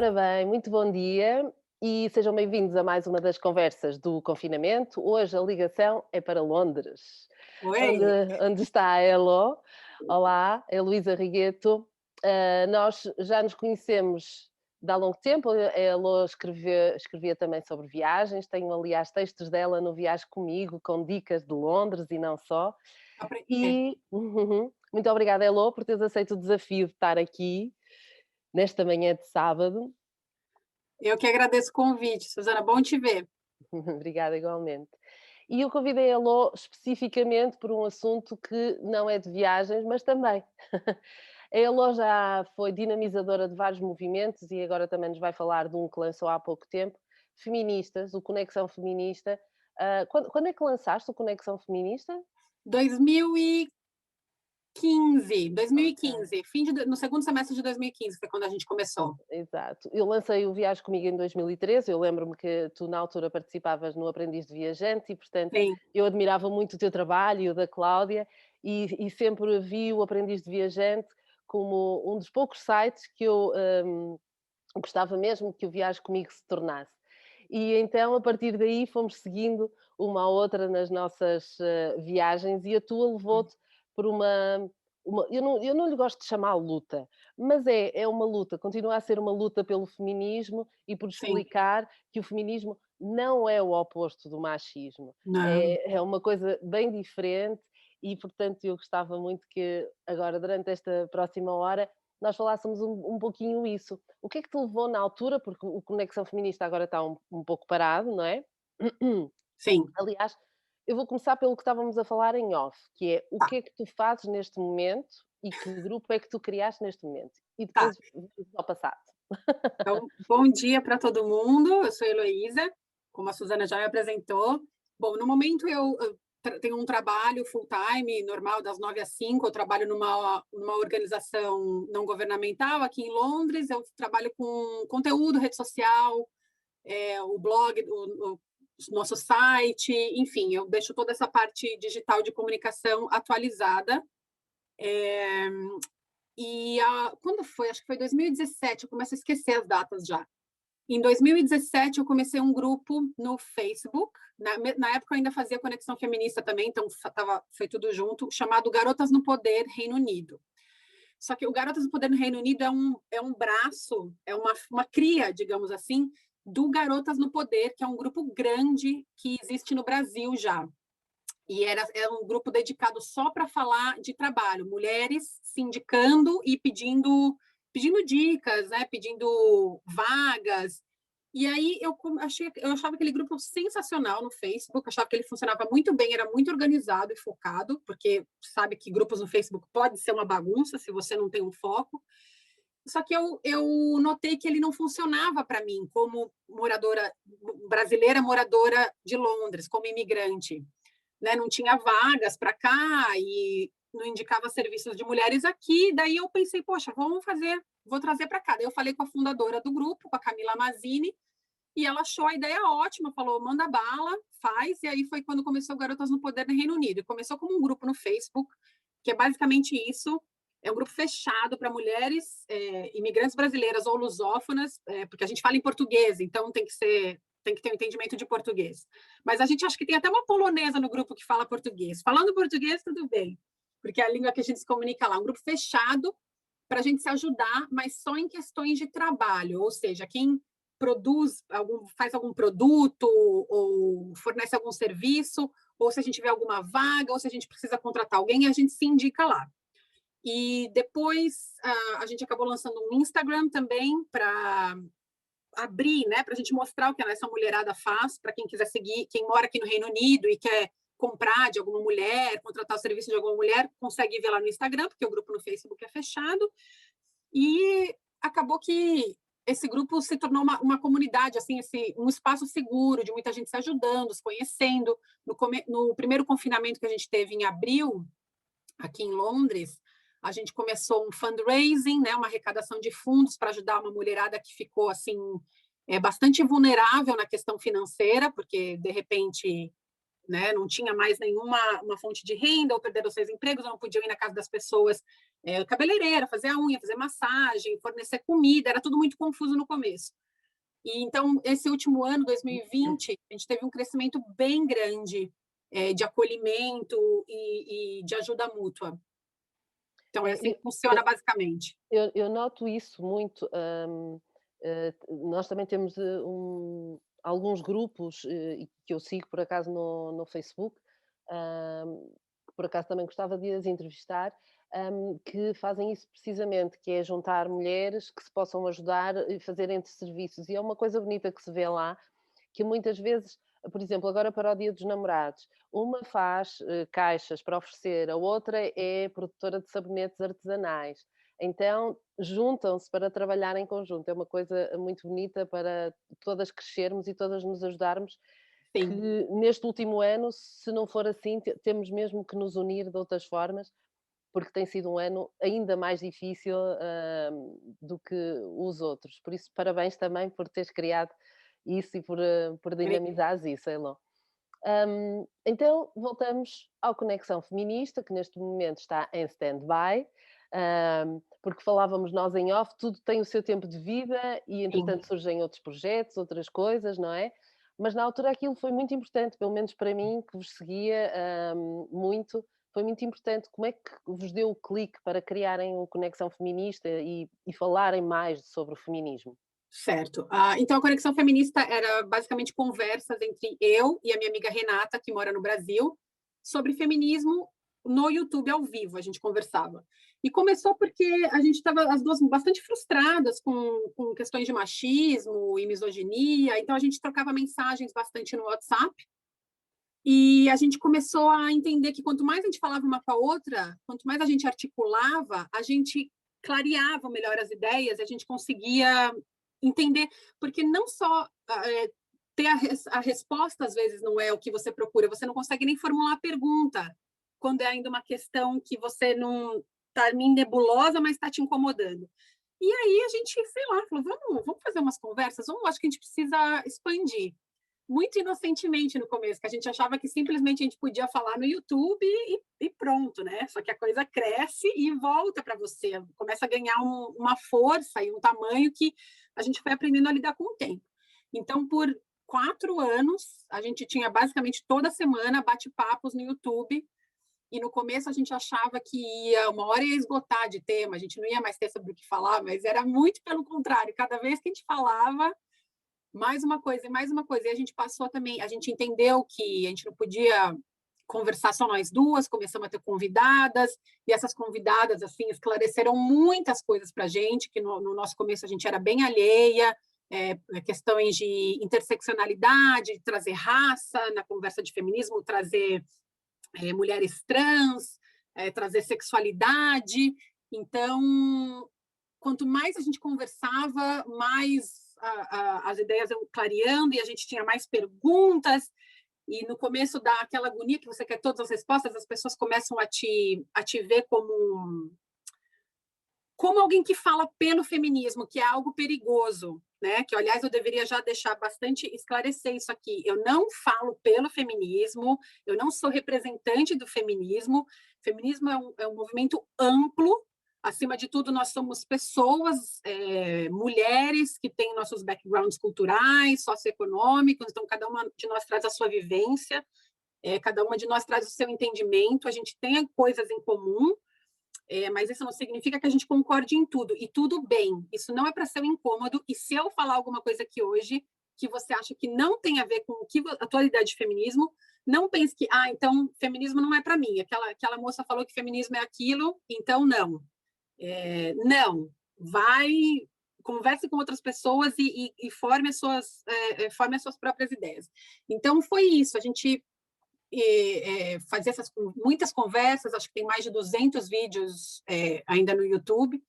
Ora bem, muito bom dia e sejam bem-vindos a mais uma das conversas do confinamento. Hoje a ligação é para Londres, onde, Oi, onde está a Elo. Olá, é Luísa Rigueto. Nós já nos conhecemos de há longo tempo. A Elo escrevia também sobre viagens. Tenho, aliás, textos dela no Viagem Comigo, com dicas de Londres e não só. é, E muito obrigada, Elo, por teres aceito o desafio de estar aqui nesta manhã de sábado. eu que agradeço o convite, Suzana, bom te ver. Obrigada, igualmente. E eu convidei a Lô especificamente por um assunto que não é de viagens, mas também. A Elô já foi dinamizadora de vários movimentos e agora também nos vai falar de um que lançou há pouco tempo, feministas, o Conexão Feminista. Quando é que lançaste o Conexão Feminista? 2015, Ok. 2015, no segundo semestre de 2015 foi quando a gente começou. Exato. Eu lancei o Viajes Comigo em 2013. Eu lembro-me que tu, na altura, participavas no Aprendiz de Viajante e, portanto, Sim, eu admirava muito o teu trabalho e o da Cláudia e sempre vi o Aprendiz de Viajante como um dos poucos sites que eu gostava mesmo que o Viajes Comigo se tornasse. E então, a partir daí, fomos seguindo uma à outra nas nossas viagens e a tua levou-te por eu não lhe gosto de chamar luta, mas é uma luta, continua a ser uma luta pelo feminismo e por sim, explicar que o feminismo não é o oposto do machismo, não, é uma coisa bem diferente e, portanto, eu gostava muito que agora, durante esta próxima hora, nós falássemos um pouquinho isso. O que é que te levou na altura, porque o Conexão Feminista agora está um pouco parado, não é? sim, Aliás, eu vou começar pelo que estávamos a falar em off, que é o tá, que é que tu fazes neste momento e que grupo é que tu criaste neste momento? E tá. depois vamos ao passado. Então, bom dia para todo mundo, eu sou Heloísa, como a Suzana já me apresentou. Bom, no momento eu tenho um trabalho full-time, normal, das 9 às 5. Eu trabalho numa organização não governamental aqui em Londres. Eu trabalho com conteúdo, rede social, o blog, o nosso site, enfim, eu deixo toda essa parte digital de comunicação atualizada. Quando foi? Acho que foi 2017, eu começo a esquecer as datas já. Em 2017, eu comecei um grupo no Facebook. Na época, eu ainda fazia Conexão Feminista também, então foi tudo junto, chamado Garotas no Poder Reino Unido. Só que o Garotas do Poder no Reino Unido é um braço, é uma cria, digamos assim, do Garotas no Poder, que é um grupo grande que existe no Brasil já. E era um grupo dedicado só para falar de trabalho, mulheres se indicando e pedindo dicas, né? Pedindo vagas. E aí eu achava aquele grupo sensacional no Facebook, achava que ele funcionava muito bem, era muito organizado e focado, porque sabe que grupos no Facebook pode ser uma bagunça se você não tem um foco. Só que eu notei que ele não funcionava para mim como moradora brasileira, moradora de Londres, como imigrante, né? Não tinha vagas para cá e não indicava serviços de mulheres aqui. Daí eu pensei, poxa, vou trazer para cá. Daí eu falei com a fundadora do grupo, com a Camila Mazzini, e ela achou a ideia ótima, falou, manda bala, faz. E aí foi quando começou o Garotas no Poder no Reino Unido. E começou como um grupo no Facebook, que é basicamente isso. É um grupo fechado para mulheres imigrantes brasileiras ou lusófonas, porque a gente fala em português, então tem que ter um entendimento de português. Mas a gente acha que tem até uma polonesa no grupo que fala português. Falando português, tudo bem, porque é a língua que a gente se comunica lá. Um grupo fechado para a gente se ajudar, mas só em questões de trabalho, ou seja, quem faz algum produto ou fornece algum serviço, ou se a gente vê alguma vaga, ou se a gente precisa contratar alguém, a gente se indica lá. E depois a gente acabou lançando um Instagram também para abrir, né, para a gente mostrar o que essa mulherada faz, para quem quiser seguir, quem mora aqui no Reino Unido e quer comprar de alguma mulher, contratar o serviço de alguma mulher, consegue ver lá no Instagram, porque o grupo no Facebook é fechado. E acabou que esse grupo se tornou uma comunidade, assim, um espaço seguro, de muita gente se ajudando, se conhecendo. No primeiro confinamento que a gente teve em abril, aqui em Londres, a gente começou um fundraising, né, uma arrecadação de fundos para ajudar uma mulherada que ficou assim bastante vulnerável na questão financeira, porque de repente né? Não tinha mais nenhuma uma fonte de renda, ou perderam seus empregos, ou não podiam ir na casa das pessoas, cabeleireira, fazer a unha, fazer massagem, fornecer comida, era tudo muito confuso no começo. E então, esse último ano, 2020, a gente teve um crescimento bem grande de acolhimento e de ajuda mútua. Então, é assim que funciona basicamente. Eu noto isso muito. Nós também temos alguns grupos que eu sigo, por acaso, no Facebook, que por acaso também gostava de as entrevistar, que fazem isso precisamente, que é juntar mulheres que se possam ajudar e fazer entre serviços. E é uma coisa bonita que se vê lá, que muitas vezes, por exemplo, agora para o Dia dos Namorados, uma faz caixas para oferecer, a outra é produtora de sabonetes artesanais. Então, juntam-se para trabalhar em conjunto. É uma coisa muito bonita para todas crescermos e todas nos ajudarmos, que Sim, neste último ano, se não for assim, temos mesmo que nos unir de outras formas, porque tem sido um ano ainda mais difícil do que os outros. Por isso, parabéns também por teres criado isso e por dinamizares isso, Elon. Então, voltamos ao Conexão Feminista, que neste momento está em stand-by, porque falávamos nós em off, tudo tem o seu tempo de vida e, entretanto, sim. surgem outros projetos, outras coisas, não é? Mas na altura aquilo foi muito importante, pelo menos para mim, que vos seguia muito, foi muito importante. Como é que vos deu o clique para criarem o Conexão Feminista e falarem mais sobre o feminismo? Certo. Então, a Conexão Feminista era basicamente conversas entre eu e a minha amiga Renata, que mora no Brasil, sobre feminismo no YouTube ao vivo, a gente conversava. E começou porque a gente estava, as duas, bastante frustradas com questões de machismo e misoginia, então a gente trocava mensagens bastante no WhatsApp, e a gente começou a entender que quanto mais a gente falava uma com a outra, quanto mais a gente articulava, a gente clareava melhor as ideias, a gente conseguia entender, porque não só ter a resposta, às vezes, não é o que você procura, você não consegue nem formular a pergunta, quando é ainda uma questão que você não está meio nebulosa, mas está te incomodando. E aí a gente, sei lá, falou, vamos fazer umas conversas, acho que a gente precisa expandir muito inocentemente no começo, que a gente achava que simplesmente a gente podia falar no YouTube e pronto, né? Só que a coisa cresce e volta para você, começa a ganhar uma força e um tamanho que a gente foi aprendendo a lidar com o tempo. Então, por 4 anos, a gente tinha basicamente toda semana bate-papos no YouTube, e no começo a gente achava que ia uma hora ia esgotar de tema, a gente não ia mais ter sobre o que falar, mas era muito pelo contrário, cada vez que a gente falava, mais uma coisa e mais uma coisa. E a gente passou também, a gente entendeu que a gente não podia conversar só nós duas, começamos a ter convidadas, e essas convidadas, assim, esclareceram muitas coisas para a gente, que no nosso começo a gente era bem alheia, questões de interseccionalidade, trazer raça na conversa de feminismo, trazer mulheres trans, trazer sexualidade. Então, quanto mais a gente conversava, mais as ideias iam clareando e a gente tinha mais perguntas. E no começo dá aquela agonia que você quer todas as respostas, as pessoas começam a te ver como alguém que fala pelo feminismo, que é algo perigoso, né? Que, aliás, eu deveria já deixar bastante esclarecer isso aqui. Eu não falo pelo feminismo, eu não sou representante do feminismo. O feminismo é um movimento amplo. Acima de tudo, nós somos pessoas, mulheres que têm nossos backgrounds culturais, socioeconômicos, então cada uma de nós traz a sua vivência, cada uma de nós traz o seu entendimento, a gente tem coisas em comum, mas isso não significa que a gente concorde em tudo, e tudo bem, isso não é para ser um incômodo, e se eu falar alguma coisa aqui hoje que você acha que não tem a ver com a tua ideia de feminismo, não pense que, então, feminismo não é para mim, aquela moça falou que feminismo é aquilo, então não. Não, vai, converse com outras pessoas e forme as suas próprias ideias. Então, foi isso, a gente fazia muitas conversas, acho que tem mais de 200 vídeos ainda no YouTube,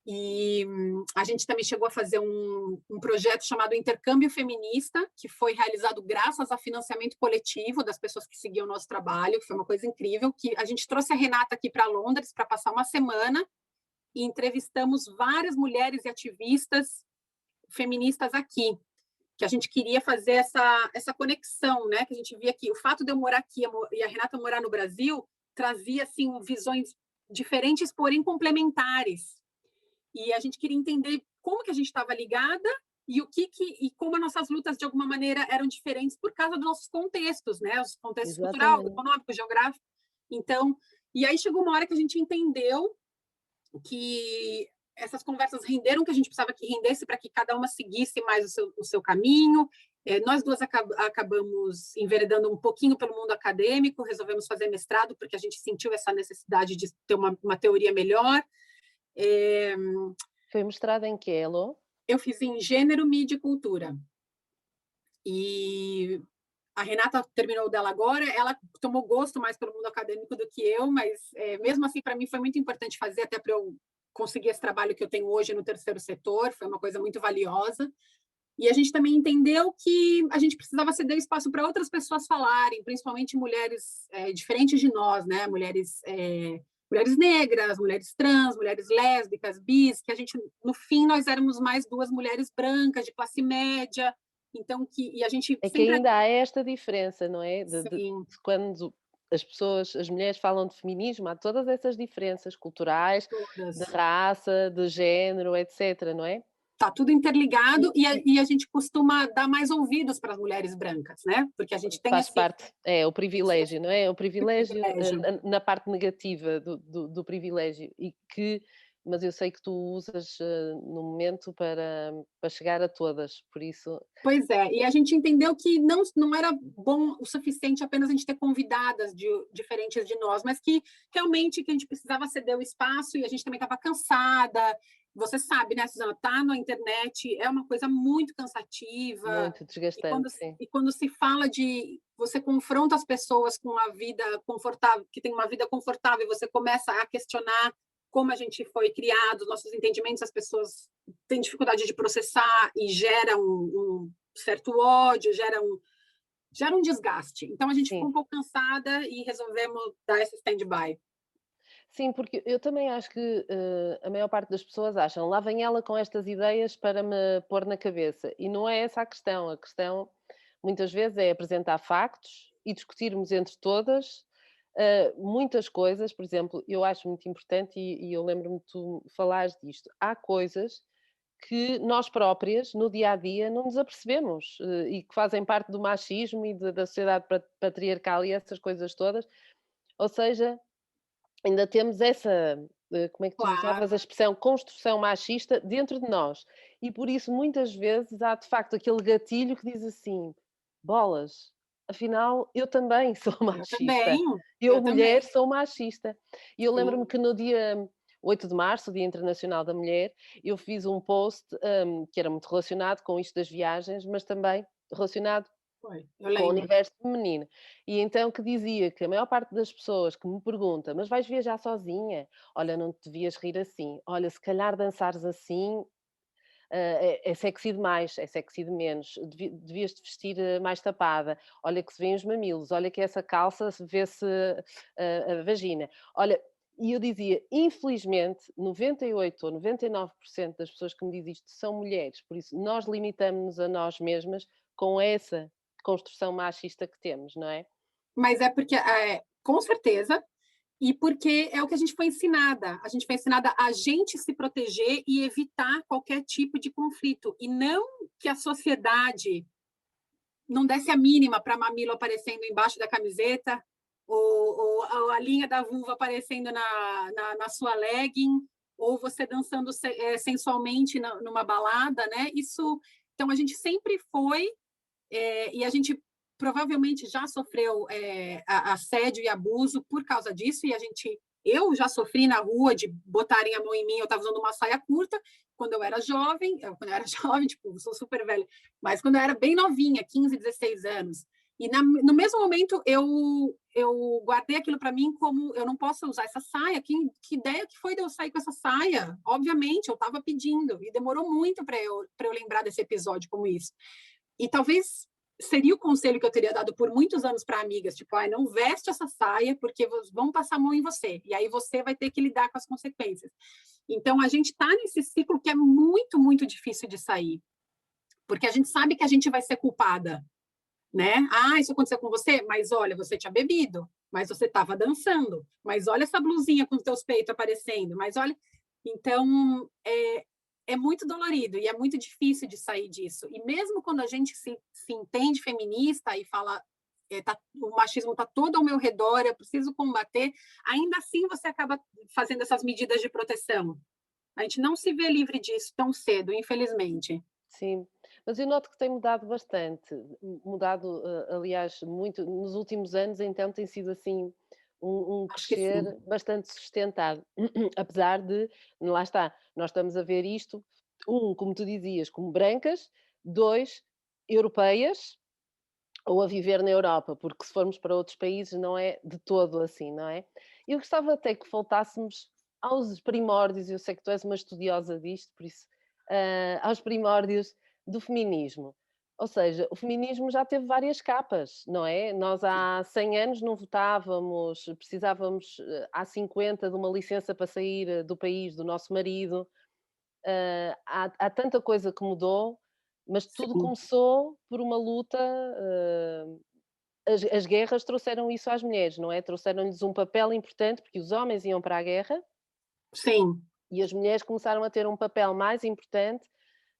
e a gente também chegou a fazer um projeto chamado Intercâmbio Feminista, que foi realizado graças a financiamento coletivo das pessoas que seguiam o nosso trabalho, que foi uma coisa incrível, que a gente trouxe a Renata aqui para Londres para passar uma semana e entrevistamos várias mulheres e ativistas feministas aqui. que a gente queria fazer essa conexão, né? Que a gente via que o fato de eu morar aqui e a Renata morar no Brasil trazia assim visões diferentes, porém complementares. E a gente queria entender como que a gente estava ligada e e como as nossas lutas de alguma maneira eram diferentes por causa dos nossos contextos, né? Os contextos cultural, Exatamente. econômico, geográfico. Então, e aí chegou uma hora que a gente entendeu que essas conversas renderam que a gente precisava que rendesse para que cada uma seguisse mais o seu caminho. Nós duas acabamos enveredando um pouquinho pelo mundo acadêmico, resolvemos fazer mestrado porque a gente sentiu essa necessidade de ter uma teoria melhor. Foi mestrado em quê, Elô? Eu fiz em gênero, mídia e cultura. E a Renata terminou o dela agora, ela tomou gosto mais pelo mundo acadêmico do que eu, mas mesmo assim, para mim, foi muito importante fazer, até para eu conseguir esse trabalho que eu tenho hoje no terceiro setor, foi uma coisa muito valiosa. E a gente também entendeu que a gente precisava ceder espaço para outras pessoas falarem, principalmente mulheres diferentes de nós, né? Mulheres negras, mulheres trans, mulheres lésbicas, bis, que a gente, no fim, nós éramos mais duas mulheres brancas, de classe média, então, e a gente É que sempre... ainda há esta diferença, não é? Sim, De quando as mulheres falam de feminismo, há todas essas diferenças culturais, de todas. raça, de género, etc, não é? Tá tudo interligado E e a gente costuma dar mais ouvidos para as mulheres brancas, né? Porque a gente tem faz parte, é o privilégio, não é? O privilégio, privilégio. na parte negativa do privilégio, mas eu sei que tu usas no momento para chegar a todas, por isso. Pois é, e a gente entendeu que não era bom o suficiente apenas a gente ter convidadas diferentes de nós, mas que realmente que a gente precisava ceder o espaço e a gente também estava cansada. Você sabe, né, Suzana, tá na internet é uma coisa muito cansativa. Muito desgastante, sim. E quando se fala de você confronta as pessoas com a vida confortável, que tem uma vida confortável, e você começa a questionar como a gente foi criado, nossos entendimentos, as pessoas têm dificuldade de processar e gera um certo ódio, gera um desgaste. Então, a gente ficou Sim. um pouco cansada e resolvemos dar esse stand-by. Sim, porque eu também acho que a maior parte das pessoas acham, lá vem ela com estas ideias para me pôr na cabeça. E não é essa a questão. A questão, muitas vezes, é apresentar factos e discutirmos entre todas muitas coisas. Por exemplo, eu acho muito importante, e eu lembro-me de tu falares disto, há coisas que nós próprias, no dia a dia, não nos apercebemos e que fazem parte do machismo e da sociedade patriarcal e essas coisas todas. Ou seja, ainda temos essa, como é que tu Claro, usavas a expressão, construção machista dentro de nós. E por isso, muitas vezes, há de facto aquele gatilho que diz assim: bolas, afinal, eu também sou eu também, machista. Eu, eu mulher, também. sou machista. E eu lembro-me Sim, que no dia 8 de março, Dia Internacional da Mulher, eu fiz um post que era muito relacionado com isto das viagens, mas também relacionado foi, eu com o lembro. universo feminino. E então que dizia que a maior parte das pessoas que me pergunta: "Mas vais viajar sozinha? Olha, não te devias rir assim. Olha, se calhar dançares assim, é sexy demais, é sexy de menos. Devias-te vestir, mais tapada. Olha que se vêem os mamilos, olha que essa calça se vê-se, a vagina. Olha", e eu dizia: "Infelizmente, 98 ou 99% das pessoas que me diz isto são mulheres, por isso nós limitamos-nos a nós mesmas com essa construção machista que temos, não é?" Mas é porque, com certeza, e porque é o que a gente foi ensinada. A gente foi ensinada a gente se proteger e evitar qualquer tipo de conflito. E não que a sociedade não desse a mínima para mamilo aparecendo embaixo da camiseta, ou a linha da vulva aparecendo na sua legging, ou você dançando sensualmente numa balada, né? Isso, então a gente sempre foi, e a gente provavelmente já sofreu assédio e abuso por causa disso, e eu já sofri na rua de botarem a mão em mim, eu estava usando uma saia curta, quando eu era jovem, tipo, eu sou super velha, mas quando eu era bem novinha, 15, 16 anos, e no mesmo momento eu guardei aquilo para mim como eu não posso usar essa saia, que ideia que foi de eu sair com essa saia? Obviamente, eu estava pedindo, e demorou muito para eu lembrar desse episódio como isso. E talvez seria o conselho que eu teria dado por muitos anos para amigas, tipo, não veste essa saia porque vão passar a mão em você, e aí você vai ter que lidar com as consequências. Então, a gente está nesse ciclo que é muito, muito difícil de sair. porque a gente sabe que a gente vai ser culpada, né? Ah, isso aconteceu com você? Mas olha, você tinha bebido, mas você estava dançando, mas olha essa blusinha com os teus peitos aparecendo, mas olha... Então, é muito dolorido e é muito difícil de sair disso. E mesmo quando a gente se entende feminista e fala o machismo está todo ao meu redor, eu preciso combater, ainda assim você acaba fazendo essas medidas de proteção. A gente não se vê livre disso tão cedo, infelizmente. Sim, mas eu noto que tem mudado bastante, mudado, aliás, muito nos últimos anos, então tem sido assim um Acho que crescer sim. bastante sustentado, apesar de, lá está, nós estamos a ver isto, como tu dizias, como brancas, 2 europeias ou a viver na Europa, porque se formos para outros países não é de todo assim, não é? Eu gostava até que voltássemos aos primórdios, eu sei que tu és uma estudiosa disto, por isso, aos primórdios do feminismo. Ou seja, o feminismo já teve várias capas, não é? Nós há 100 anos não votávamos, precisávamos, há 50 de uma licença para sair do país do nosso marido. Há tanta coisa que mudou, mas tudo Sim, começou por uma luta. As guerras trouxeram isso às mulheres, não é? Trouxeram-lhes um papel importante, porque os homens iam para a guerra sim. e as mulheres começaram a ter um papel mais importante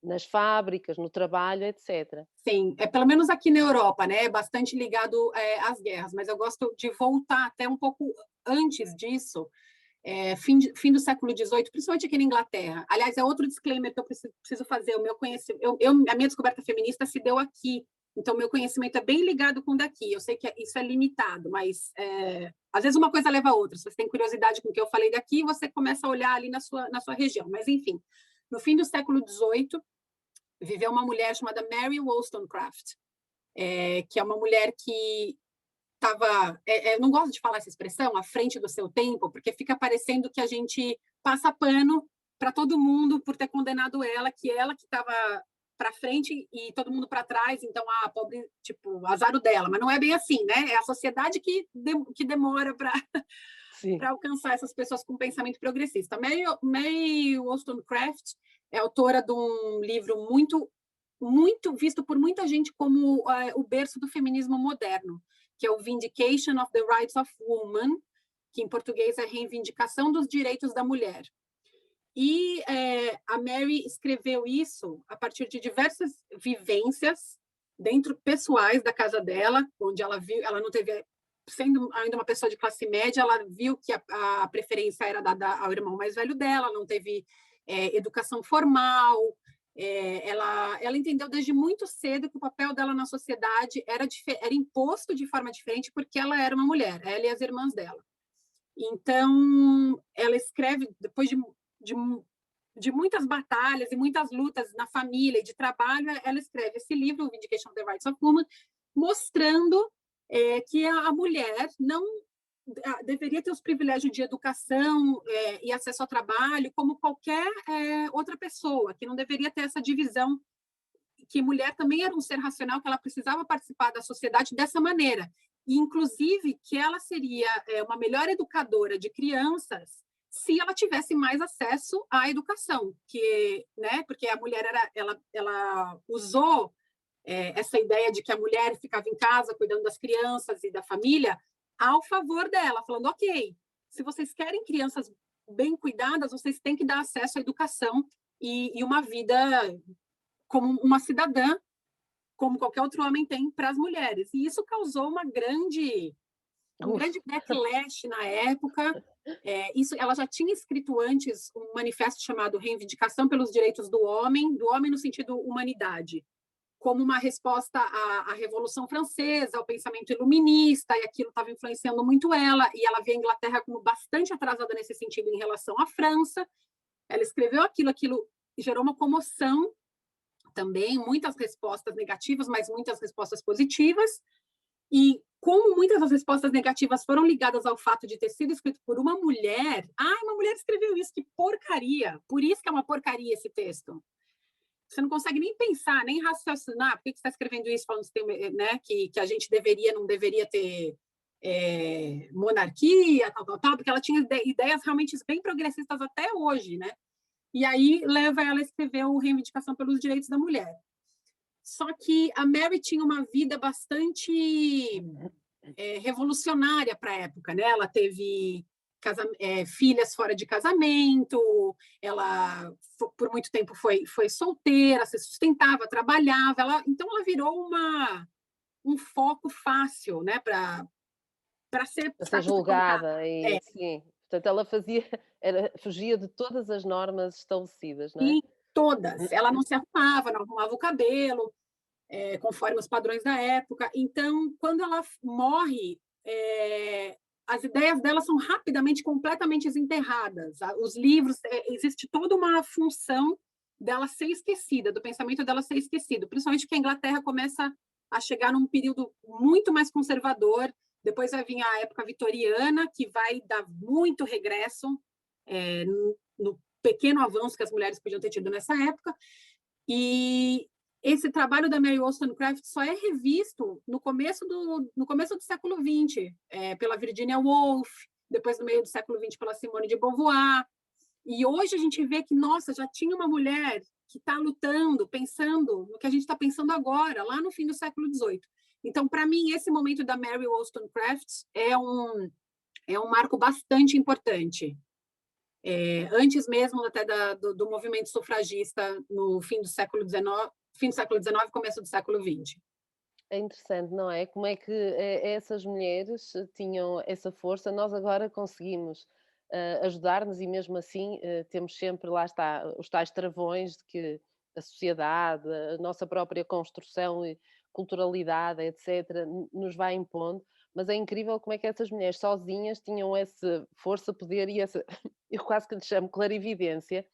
nas fábricas, no trabalho, etc. Sim, pelo menos aqui na Europa, né? É bastante ligado às guerras, mas eu gosto de voltar até um pouco antes disso, fim do século XVIII, principalmente aqui na Inglaterra. Aliás, é outro disclaimer que eu preciso fazer. O meu conhecimento, a minha descoberta feminista se deu aqui, então meu conhecimento é bem ligado com o daqui. Eu sei que isso é limitado, mas às vezes uma coisa leva a outra. Se você tem curiosidade com o que eu falei daqui, você começa a olhar ali na sua região. Mas enfim, no fim do século XVIII viveu uma mulher chamada Mary Wollstonecraft, que é uma mulher que estava, não gosto de falar essa expressão, à frente do seu tempo, porque fica parecendo que a gente passa pano para todo mundo por ter condenado ela que estava para frente e todo mundo para trás, então a pobre, tipo, azar o dela, mas não é bem assim, né? É a sociedade que demora para Sim. alcançar essas pessoas com pensamento progressista. Mary Wollstonecraft é autora de um livro muito visto por muita gente como o berço do feminismo moderno, que é o Vindication of the Rights of Woman, que em português é Reivindicação dos Direitos da Mulher. E a Mary escreveu isso a partir de diversas vivências dentro pessoais da casa dela, onde ela viu, ela não teve, sendo ainda uma pessoa de classe média, ela viu que a preferência era dada ao irmão mais velho dela, não teve educação formal, ela entendeu desde muito cedo que o papel dela na sociedade era imposto de forma diferente porque ela era uma mulher, ela e as irmãs dela. Então, ela escreve, depois de, de muitas batalhas e muitas lutas na família e de trabalho, ela escreve esse livro, o Vindication of the Rights of Woman, mostrando que a mulher não deveria ter os privilégios de educação e acesso ao trabalho como qualquer outra pessoa, que não deveria ter essa divisão, que mulher também era um ser racional, que ela precisava participar da sociedade dessa maneira. E, inclusive, que ela seria uma melhor educadora de crianças se ela tivesse mais acesso à educação, né, porque a mulher ela usou essa ideia de que a mulher ficava em casa cuidando das crianças e da família ao favor dela, falando, ok, se vocês querem crianças bem cuidadas, vocês têm que dar acesso à educação e uma vida como uma cidadã, como qualquer outro homem tem para as mulheres. E isso causou um grande backlash na época. Ela já tinha escrito antes um manifesto chamado Reivindicação pelos Direitos do Homem no sentido humanidade, como uma resposta à Revolução Francesa, ao pensamento iluminista, e aquilo estava influenciando muito ela, e ela vê a Inglaterra como bastante atrasada nesse sentido em relação à França. Ela escreveu aquilo gerou uma comoção também, muitas respostas negativas, mas muitas respostas positivas, e como muitas das respostas negativas foram ligadas ao fato de ter sido escrito por uma mulher, uma mulher escreveu isso, que porcaria, por isso que é uma porcaria esse texto. Você não consegue nem pensar, nem raciocinar, por que você está escrevendo isso, falando né, que a gente não deveria ter monarquia, tal, porque ela tinha ideias realmente bem progressistas até hoje, né? E aí leva ela a escrever o Reivindicação pelos Direitos da Mulher. Só que a Mary tinha uma vida bastante revolucionária para a época, né? Ela teve filhas fora de casamento, ela por muito tempo foi solteira, se sustentava, trabalhava, então ela virou um foco fácil, né? Para ser A ser colocada. julgada É, e sim, portanto ela fazia fugia de todas as normas estabelecidas, não é? e todas. Ela não se arrumava, não arrumava o cabelo, conforme os padrões da época. Então, quando ela morre, as ideias dela são rapidamente, completamente desenterradas. Os livros, existe toda uma função dela ser esquecida, do pensamento dela ser esquecido, principalmente porque a Inglaterra começa a chegar num período muito mais conservador. Depois vai vir a época vitoriana, que vai dar muito regresso no pequeno avanço que as mulheres podiam ter tido nessa época. E esse trabalho da Mary Wollstonecraft só é revisto no começo do século XX, pela Virginia Woolf, depois no meio do século XX pela Simone de Beauvoir. E hoje a gente vê que, nossa, já tinha uma mulher que está lutando, pensando no que a gente está pensando agora, lá no fim do século XVIII. Então, para mim, esse momento da Mary Wollstonecraft é um marco bastante importante. Antes mesmo até do movimento sufragista no fim do século XIX, começo do século XX. É interessante, não é? Como é que essas mulheres tinham essa força, nós agora conseguimos ajudar-nos e mesmo assim temos sempre, lá está, os tais travões de que a sociedade, a nossa própria construção e culturalidade, etc., nos vai impondo, mas é incrível como é que essas mulheres sozinhas tinham essa força, poder e essa, eu quase que lhe chamo clarividência,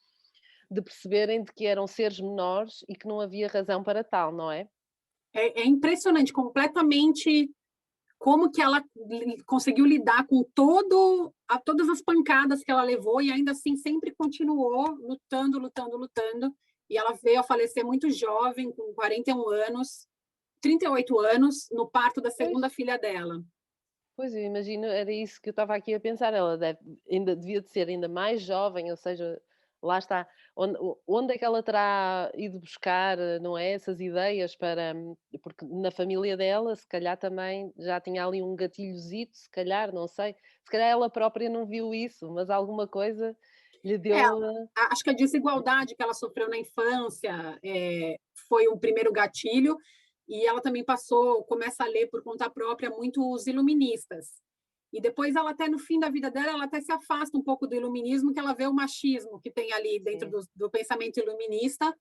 de perceberem de que eram seres menores e que não havia razão para tal, não é? É impressionante, completamente, como que ela conseguiu lidar com todas as pancadas que ela levou e ainda assim sempre continuou lutando, lutando, lutando. E ela veio a falecer muito jovem, com 41 anos, 38 anos, no parto da Pois. segunda filha dela. Pois, eu imagino, era isso que eu estava aqui a pensar, ela ainda devia de ser ainda mais jovem, ou seja, lá está, onde é que ela terá ido buscar, não é, essas ideias para porque na família dela, se calhar também já tinha ali um gatilhozito, se calhar, não sei, se calhar ela própria não viu isso, mas alguma coisa lhe deu, Acho que a desigualdade que ela sofreu na infância foi o primeiro gatilho, e ela também começa a ler por conta própria muitos iluministas. E depois ela até no fim da vida dela, ela até se afasta um pouco do iluminismo, que ela vê o machismo que tem ali dentro sim. do pensamento iluminista,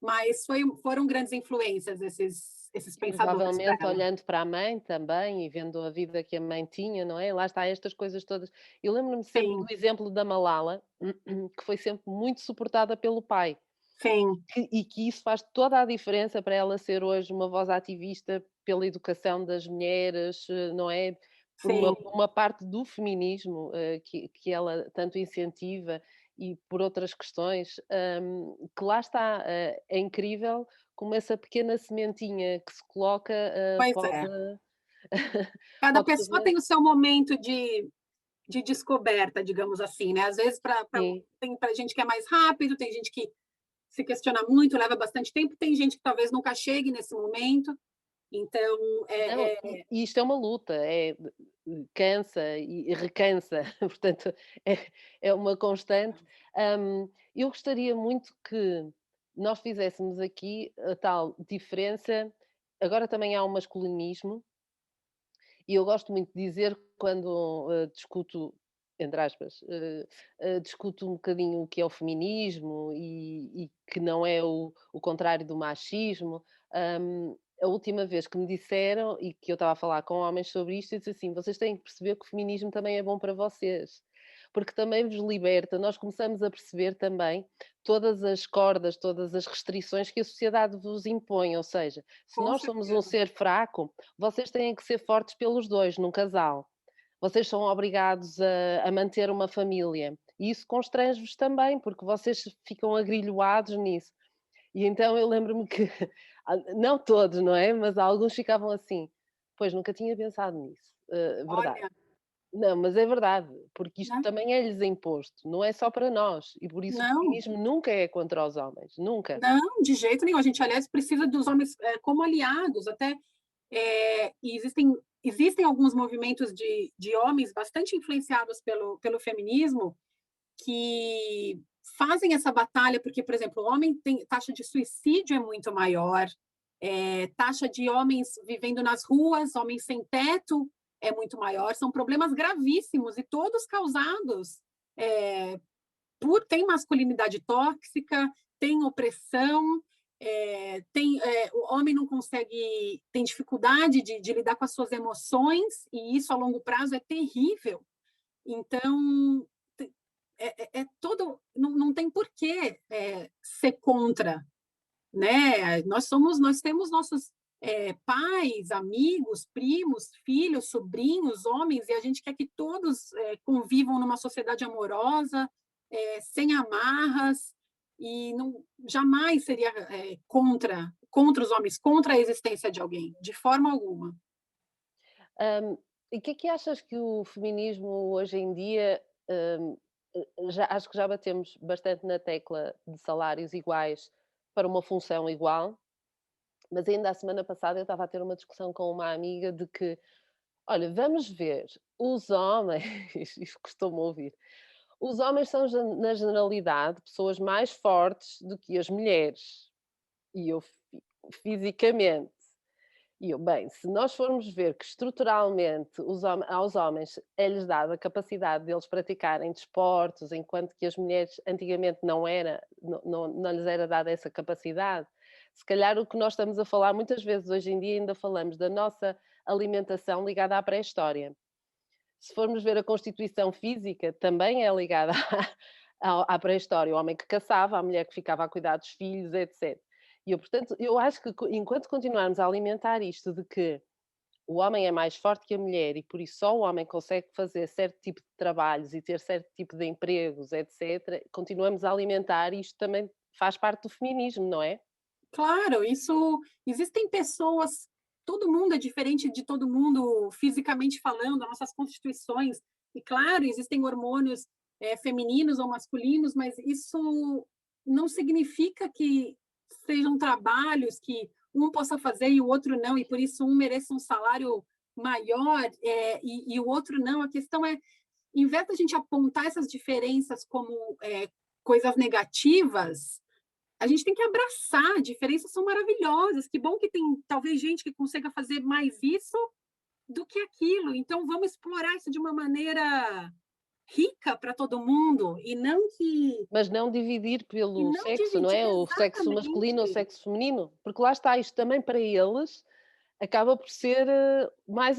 mas foram grandes influências esses E pensadores para provavelmente ela. olhando para a mãe também e vendo a vida que a mãe tinha, não é? Lá está estas coisas todas. Eu lembro-me sempre do Sim, exemplo da Malala, que foi sempre muito suportada pelo pai, sim, e que isso faz toda a diferença para ela ser hoje uma voz ativista pela educação das mulheres, não é? Por sim. uma parte do feminismo, que ela tanto incentiva e por outras questões, que lá está, é incrível como essa pequena sementinha que se coloca, Pois pode é. Cada pode pessoa fazer tem o seu momento de descoberta, digamos assim, né? Às vezes, sim. tem para gente que é mais rápido, tem gente que se questiona muito, leva bastante tempo, tem gente que talvez nunca chegue nesse momento. Então, Não, e isto é uma luta, cansa e recansa, portanto, é uma constante. Eu gostaria muito que nós fizéssemos aqui a tal diferença. Agora também há um masculinismo, e eu gosto muito de dizer quando, discuto, entre aspas, discuto um bocadinho o que é o feminismo e que não é o contrário do machismo. A última vez que me disseram, e que eu estava a falar com homens sobre isto, eu disse assim: "Vocês têm que perceber que o feminismo também é bom para vocês, porque também vos liberta". Nós começamos a perceber também todas as cordas, todas as restrições que a sociedade vos impõe, ou seja, se com nós somos um certeza. ser fraco, vocês têm que ser fortes pelos 2 num casal. Vocês são obrigados a manter uma família. E isso constrange-vos também, porque vocês ficam agrilhoados nisso. E então eu lembro-me que, não todos, não é? Mas alguns ficavam assim: "Pois, nunca tinha pensado nisso". Verdade. Olha, Não, mas é verdade, porque isto né? também é-lhes imposto, não é só para nós, e por isso o Não, feminismo nunca é contra os homens, nunca. não, de jeito nenhum. A gente, aliás, precisa dos homens como aliados, até e existem alguns movimentos de homens bastante influenciados pelo feminismo que fazem essa batalha, porque, por exemplo, o homem tem taxa de suicídio é muito maior, taxa de homens vivendo nas ruas, homens sem teto é muito maior, são problemas gravíssimos e todos causados tem masculinidade tóxica, tem opressão, o homem não consegue, tem dificuldade de lidar com as suas emoções, e isso a longo prazo é terrível. Então, todo, não tem porquê ser contra, né? Nós temos nossos pais, amigos, primos, filhos, sobrinhos, homens, e a gente quer que todos convivam numa sociedade amorosa, sem amarras, e não, jamais seria contra os homens, contra a existência de alguém, de forma alguma. E o que é que achas que o feminismo hoje em dia, hum, acho que já batemos bastante na tecla de salários iguais para uma função igual, mas ainda a semana passada eu estava a ter uma discussão com uma amiga de que, olha, vamos ver, os homens, isto costumo ouvir, os homens são, na generalidade, pessoas mais fortes do que as mulheres. E eu, fisicamente. E eu, bem, se nós formos ver que estruturalmente aos homens é-lhes dada a capacidade deles praticarem desportos, enquanto que as mulheres antigamente não lhes era dada essa capacidade, se calhar o que nós estamos a falar muitas vezes hoje em dia ainda falamos da nossa alimentação ligada à pré-história. Se formos ver a constituição física, também é ligada à pré-história, o homem que caçava, a mulher que ficava a cuidar dos filhos, etc. E eu, portanto, eu acho que enquanto continuarmos a alimentar isto de que o homem é mais forte que a mulher e por isso só o homem consegue fazer certo tipo de trabalhos e ter certo tipo de empregos, etc., continuamos a alimentar e isto também faz parte do feminismo, não é? Claro, isso existem pessoas, todo mundo é diferente de todo mundo fisicamente falando, as nossas constituições, e claro, existem hormônios femininos ou masculinos, mas isso não significa que sejam trabalhos que um possa fazer e o outro não, e por isso um mereça um salário maior e o outro não. A questão é, em vez da gente apontar essas diferenças como coisas negativas, a gente tem que abraçar, diferenças são maravilhosas, que bom que tem talvez gente que consiga fazer mais isso do que aquilo, então vamos explorar isso de uma maneira rica para todo mundo, Mas não dividir e pelo não sexo, não dividir é? O sexo masculino ou o exatamente. sexo feminino, porque lá está, isto também para eles acaba por ser mais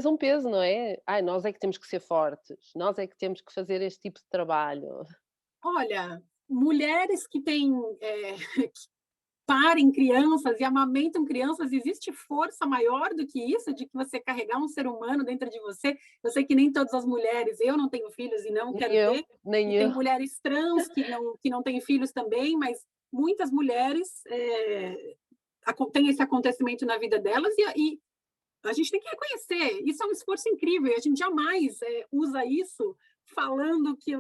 um peso, não é? Ai, nós é que temos que ser fortes, nós é que temos que fazer este tipo de trabalho. Olha, mulheres que têm que parem crianças e amamentam crianças, existe força maior do que isso, de que você carregar um ser humano dentro de você? Eu sei que nem todas as mulheres, eu não tenho filhos e não Nem quero eu, ter, nem e tem eu. mulheres trans que não têm filhos também, mas muitas mulheres têm esse acontecimento na vida delas e a gente tem que reconhecer, isso é um esforço incrível, e a gente jamais usa isso falando que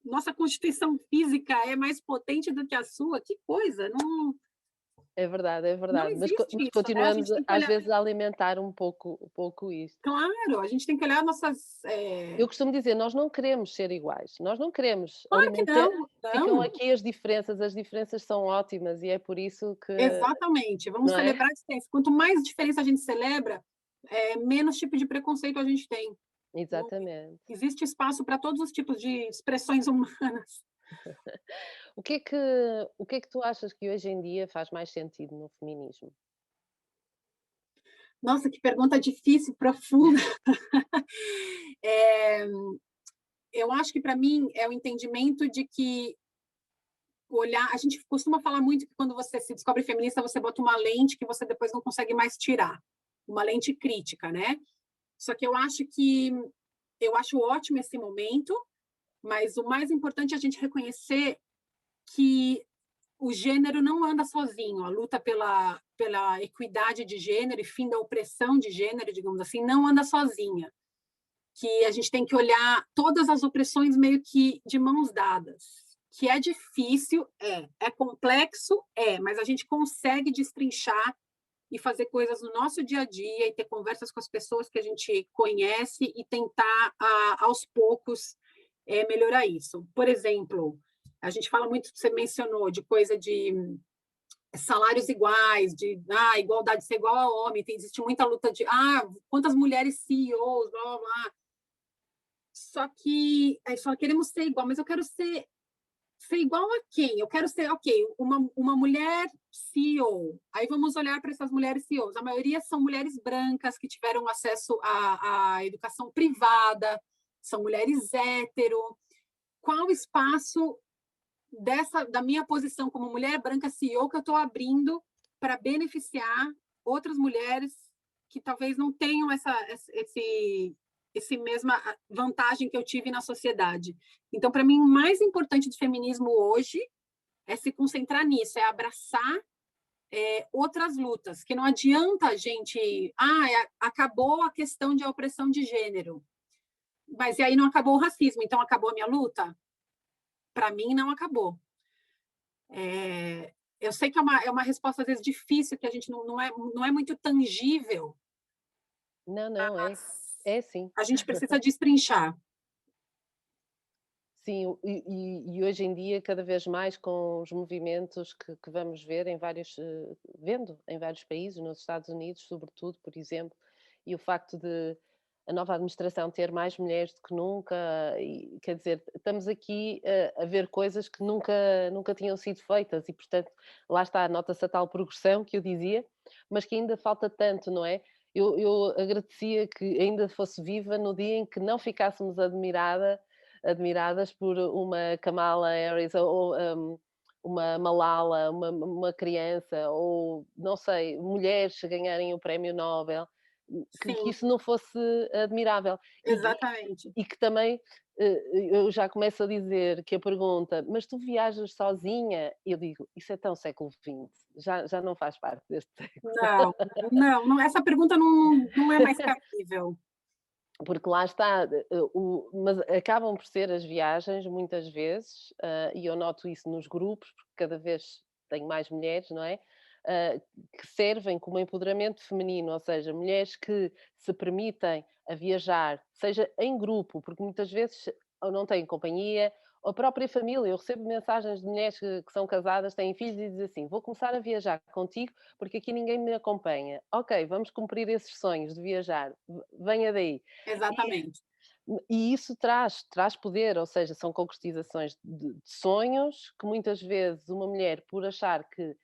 nossa constituição física é mais potente do que a sua, que coisa, É não verdade, existe mas isso, né? A continuamos gente tem que às olhar, vezes a alimentar um pouco isto. claro, a gente tem que olhar nossas. Eu costumo dizer, nós não queremos ser iguais, nós não queremos Claro que alimentar, não, ficam não, aqui as diferenças são ótimas e é por isso que, exatamente. Vamos não é? celebrar a diferença. Quanto mais diferença a gente celebra, menos tipo de preconceito a gente tem. Não- Exatamente. Existe espaço para todos os tipos de expressões humanas. O que é que o que é que tu achas que hoje em dia faz mais sentido no feminismo? Nossa, que pergunta difícil, profunda. É, eu acho que para mim é o entendimento de que olhar, a gente costuma falar muito que quando você se descobre feminista, você bota uma lente que você depois não consegue mais tirar, uma lente crítica, né? Só que eu acho ótimo esse momento, mas o mais importante é a gente reconhecer que o gênero não anda sozinho, a luta pela equidade de gênero e fim da opressão de gênero, digamos assim, não anda sozinha. que a gente tem que olhar todas as opressões meio que de mãos dadas. Que é difícil, é complexo, mas a gente consegue destrinchar e fazer coisas no nosso dia a dia e ter conversas com as pessoas que a gente conhece e tentar, aos poucos, melhorar isso. Por exemplo, a gente fala muito, você mencionou, de coisa de salários iguais, de igualdade ser igual a homem, existe muita luta de quantas mulheres CEOs, blá, blá, blá. Só que só queremos ser igual, mas eu quero ser igual a quem? Eu quero ser, ok, uma mulher CEO. Aí vamos olhar para essas mulheres CEOs. A maioria são mulheres brancas que tiveram acesso à educação privada, são mulheres hétero. Qual o espaço da minha posição como mulher branca CEO que eu estou abrindo para beneficiar outras mulheres que talvez não tenham esse mesma vantagem que eu tive na sociedade. Então, para mim, o mais importante do feminismo hoje é se concentrar nisso, é abraçar outras lutas, que não adianta a gente... acabou a questão de opressão de gênero, mas e aí não acabou o racismo, então acabou a minha luta? Para mim, não acabou. Eu sei que é uma resposta, às vezes, difícil, que a gente não é muito tangível. Não, é sim. A gente precisa destrinchar. Sim, e hoje em dia, cada vez mais com os movimentos que vamos ver vendo em vários países, nos Estados Unidos, sobretudo, por exemplo, e o facto de a nova administração ter mais mulheres do que nunca, e, quer dizer, estamos aqui a ver coisas que nunca tinham sido feitas e, portanto, lá está, nota-se a tal progressão que eu dizia, mas que ainda falta tanto, não é? Eu agradecia que ainda fosse viva no dia em que não ficássemos admiradas por uma Kamala Harris ou uma Malala, uma criança, ou não sei, mulheres a ganharem o prémio Nobel, que Sim, isso não fosse admirável. exatamente. E que também eu já começo a dizer que a pergunta, mas tu viajas sozinha? Eu digo, isso é tão século XX, já não faz parte deste século. Não, essa pergunta não é mais cabível. Porque lá está, mas acabam por ser as viagens, muitas vezes, e eu noto isso nos grupos, porque cada vez tenho mais mulheres, não é? Que servem como empoderamento feminino, ou seja, mulheres que se permitem a viajar, seja em grupo, porque muitas vezes ou não têm companhia, ou a própria família. Eu recebo mensagens de mulheres que são casadas, têm filhos e dizem assim: vou começar a viajar contigo porque aqui ninguém me acompanha. Ok, vamos cumprir esses sonhos de viajar, venha daí. Exatamente. E isso traz poder, ou seja, são concretizações de sonhos que muitas vezes uma mulher, por achar que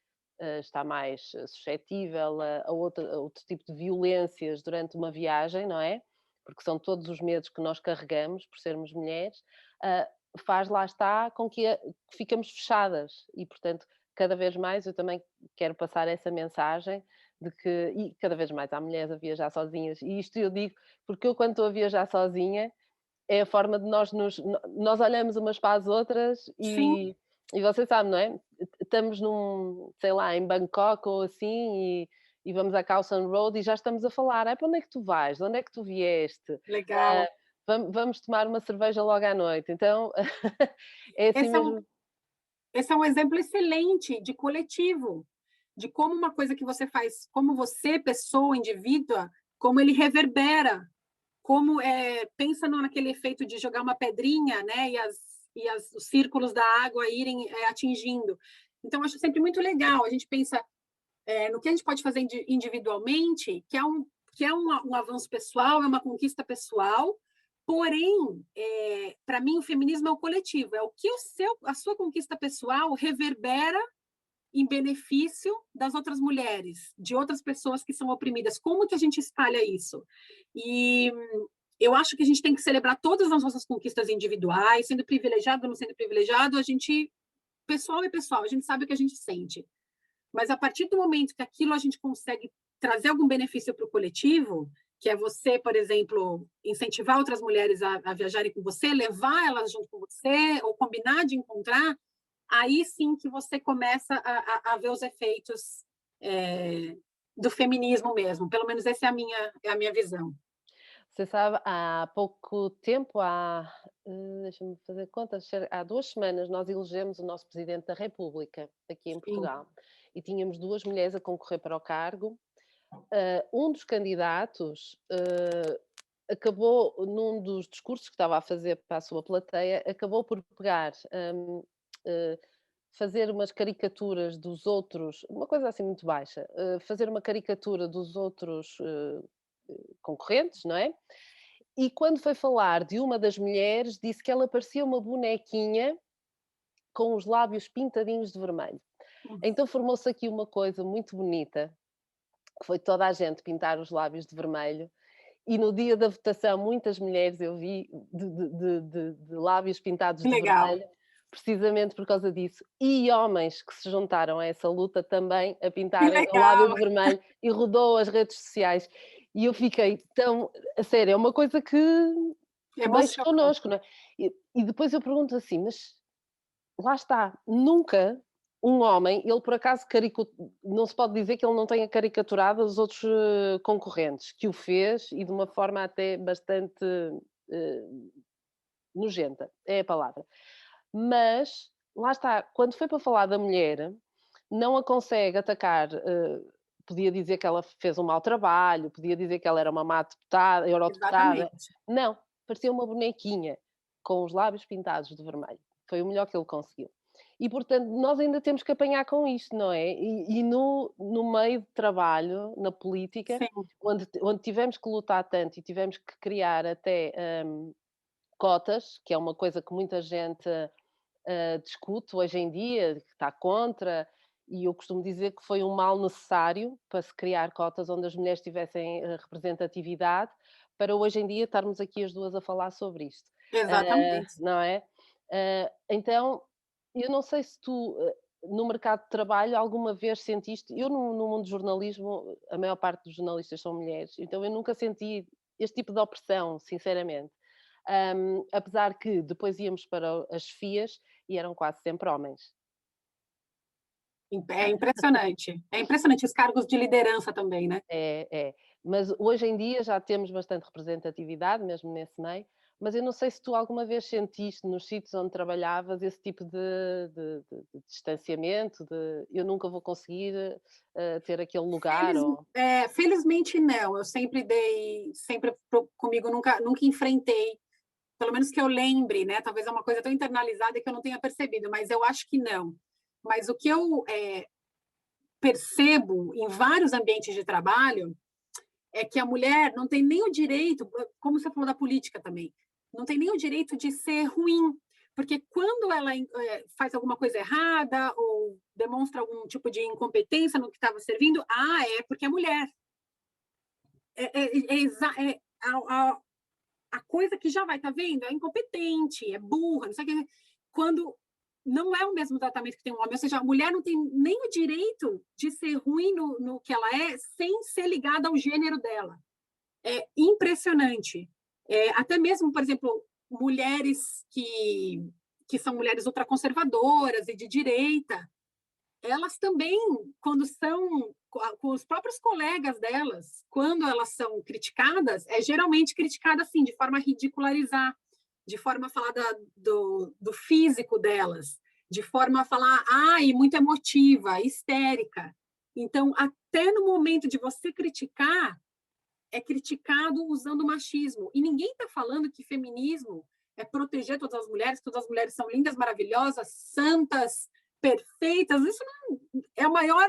está mais suscetível a outro tipo de violências durante uma viagem, não é? Porque são todos os medos que nós carregamos por sermos mulheres, ah, faz lá está com que ficamos fechadas e, portanto, cada vez mais eu também quero passar essa mensagem de que, e cada vez mais há mulheres a viajar sozinhas, e isto eu digo porque eu, quando estou a viajar sozinha, é a forma de nós olhamos umas para as outras Sim, e você sabe, não é? Estamos sei lá, em Bangkok ou assim, e vamos à Khao San Road e já estamos a falar: "Ai, para onde é que tu vais? De onde é que tu vieste? legal. Vamos tomar uma cerveja logo à noite". Então, é assim Esse é um mesmo. esse é um exemplo excelente de coletivo, de como uma coisa que você faz, como você, pessoa, indivídua, como ele reverbera, como pensa naquele efeito de jogar uma pedrinha, né, os círculos da água irem atingindo. Então, acho sempre muito legal. A gente pensa no que a gente pode fazer individualmente, que é um avanço pessoal, é uma conquista pessoal, porém, para mim, o feminismo é o coletivo, é o que a sua conquista pessoal reverbera em benefício das outras mulheres, de outras pessoas que são oprimidas. Como que a gente espalha isso? E eu acho que a gente tem que celebrar todas as nossas conquistas individuais, sendo privilegiado ou não sendo privilegiado, pessoal é pessoal, a gente sabe o que a gente sente. Mas a partir do momento que aquilo a gente consegue trazer algum benefício para o coletivo, que é você, por exemplo, incentivar outras mulheres a viajarem com você, levar elas junto com você, ou combinar de encontrar, aí sim que você começa a ver os efeitos do feminismo mesmo. Pelo menos essa é a minha visão. Você sabe, há pouco tempo, deixa-me fazer contas, há 2 semanas nós elegemos o nosso presidente da república, aqui em Sim, Portugal, e tínhamos 2 mulheres a concorrer para o cargo. Um dos candidatos, acabou num dos discursos que estava a fazer para a sua plateia, acabou por pegar, eh, fazer umas caricaturas dos outros, uma coisa assim muito baixa, fazer uma caricatura dos outros, concorrentes, não é? E quando foi falar de uma das mulheres, disse que ela parecia uma bonequinha com os lábios pintadinhos de vermelho. hum, Então formou-se aqui uma coisa muito bonita, que foi toda a gente pintar os lábios de vermelho, e no dia da votação muitas mulheres eu vi de lábios pintados que de legal, vermelho, precisamente por causa disso. E homens que se juntaram a essa luta também a que pintarem o lábio legal, de vermelho e rodou as redes sociais. E eu fiquei tão, a sério, é uma coisa que mexe emocionante. connosco, não é? E depois eu pergunto assim, mas lá está, nunca um homem, ele por acaso não se pode dizer que ele não tenha caricaturado os outros, concorrentes, que o fez e de uma forma até bastante, eh, nojenta, é a palavra. Mas, lá está, quando foi para falar da mulher, não a consegue atacar, podia dizer que ela fez um mau trabalho, podia dizer que ela era uma má deputada, eurodeputada. Exatamente. Não, parecia uma bonequinha com os lábios pintados de vermelho. Foi o melhor que ele conseguiu. E, portanto, nós ainda temos que apanhar com isto, não é? E no meio de trabalho, na política, Sim, onde tivemos que lutar tanto e tivemos que criar até cotas, que é uma coisa que muita gente discute hoje em dia, que está contra, e eu costumo dizer que foi um mal necessário para se criar cotas onde as mulheres tivessem representatividade, para hoje em dia estarmos aqui as duas a falar sobre isto. exatamente. Não é? Então, eu não sei se tu, no mercado de trabalho, alguma vez sentiste. Eu, no mundo do jornalismo, a maior parte dos jornalistas são mulheres, então eu nunca senti este tipo de opressão, sinceramente. Apesar que depois íamos para as FIAs e eram quase sempre homens. É impressionante. É impressionante os cargos de liderança também, né? É, é. Mas hoje em dia já temos bastante representatividade, mesmo nesse meio. Mas eu não sei se tu alguma vez sentiste nos sítios onde trabalhavas esse tipo de distanciamento, de eu nunca vou conseguir ter aquele lugar, Feliz, ou... felizmente não. Eu sempre dei, comigo nunca enfrentei, pelo menos que eu lembre, né? Talvez é uma coisa tão internalizada que eu não tenha percebido, mas eu acho que não. Mas o que eu percebo em vários ambientes de trabalho é que a mulher não tem nem o direito, como você falou da política também, não tem nem o direito de ser ruim, porque quando ela faz alguma coisa errada ou demonstra algum tipo de incompetência no que estava servindo, é porque é mulher. A coisa que já vai, tá vendo? É incompetente, é burra, não sei o que. Quando não é o mesmo tratamento que tem um homem, ou seja, a mulher não tem nem o direito de ser ruim no que ela é sem ser ligada ao gênero dela. É impressionante. Até mesmo, por exemplo, mulheres que são mulheres ultraconservadoras e de direita, elas também, quando são com os próprios colegas delas, quando elas são criticadas, é geralmente criticada assim, de forma a ridicularizar, de forma a falar do físico delas, de forma a falar, ai, muito emotiva, histérica. Então, até no momento de você criticar, é criticado usando machismo. E ninguém está falando que feminismo é proteger todas as mulheres são lindas, maravilhosas, santas, perfeitas. Isso não é a maior